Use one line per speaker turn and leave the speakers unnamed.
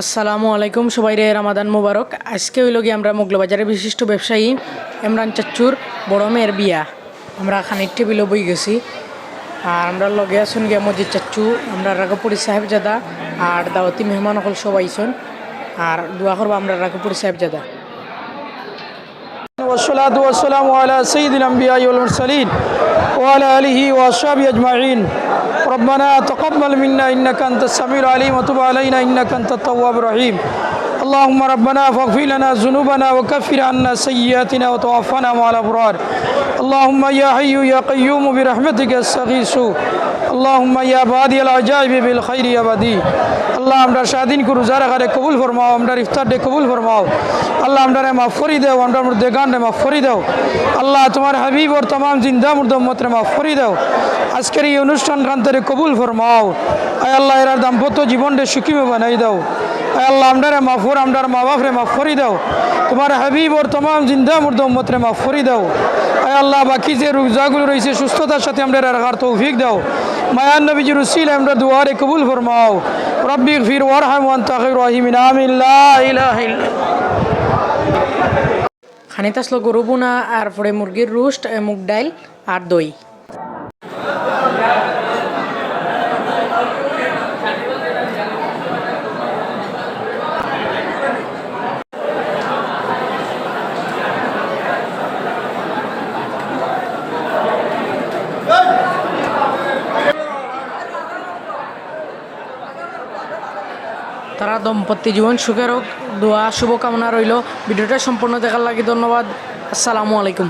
আসসালামু আলাইকুম সবাই রে রামাদান মুবারক। আজকে হইল গিয়ে আমরা মোগলবাজারের বিশিষ্ট ব্যবসায়ী ইমরান চাচ্চুর বড় মেয়ের বিয়া। আমরা খানির টেবিলে বই গেছি আর আমরা লগে আসুন গিয়া মজিদ চাচ্চু, আমরা রাঘবপুরি সাহেবজাদা আর দাওয়াতি মেহমান হল সবাই আইসন আর দোয়া করবো আমরা রাঘবপুরি সাহেবজাদা।
والصلاة والسلام على سيد الأنبياء والمرسلين وعلى آله وأصحابه أجمعين. ربنا تقبل منا إنك أنت السميع العليم وتب علينا إنك أنت التواب الرحيم. اللهم ربنا فاغفر لنا ذنوبنا وكفر عنا سيئاتنا وتوفنا مع الأبرار. اللهم يا حي يا قيوم برحمتك استغيث. اللهم يا بادي العجائب بالخير يا بدي. আল্লাহ আমরা স্বাধীন করু যারা ঘরে কবুল ফরমাও, আমরা ইফতার ডে কবুল ফরমাও। আল্লাহ আমরা মাফ করি দেও, আমরা মধ্যে গান মাফ করি দাও। আল্লাহ তোমার হাবিব ওর তমাম জিন্দা মুর্দা উম্মতরে মাফ করি দাও। আজকের এই অনুষ্ঠান কান্তরে কবুল ফরমাও। আয় আল্লাহ এর দাম্পত্য জীবনটা সুখীমে বানাই দাও। আয় আল্লাহ আমরা মাফ কর, আমরা মা বাপরে মাফ করি দাও। তোমার হাবিব ওর তমাম জিন্দা মুর্দা উম্মতরে মাফ করি দাও। আয় আল্লাহ বাকি যে রোজাগুলো রয়েছে সুস্থতার সাথে আমরা রাখার তৌফিক দাও। মায়ান নবীজির উসিলায় আমরা দুয়ারে কবুল ফরমাও। রব্বি গফির ওয়ারহাম ওয়া আনতা খায়রুর রাহিমিন। আমিন। লা ইলাহা ইল্লাল্লাহ।
খানিত আসলো গরু বোনা আর পরে মুরগির রোস্ট, মুগ ডাইল আর দই। তারা দম্পতি জীবন সুখের হোক, দোয়া শুভকামনা রইল। ভিডিওটা সম্পূর্ণ দেখার লাগি ধন্যবাদ। আসসালামু আলাইকুম।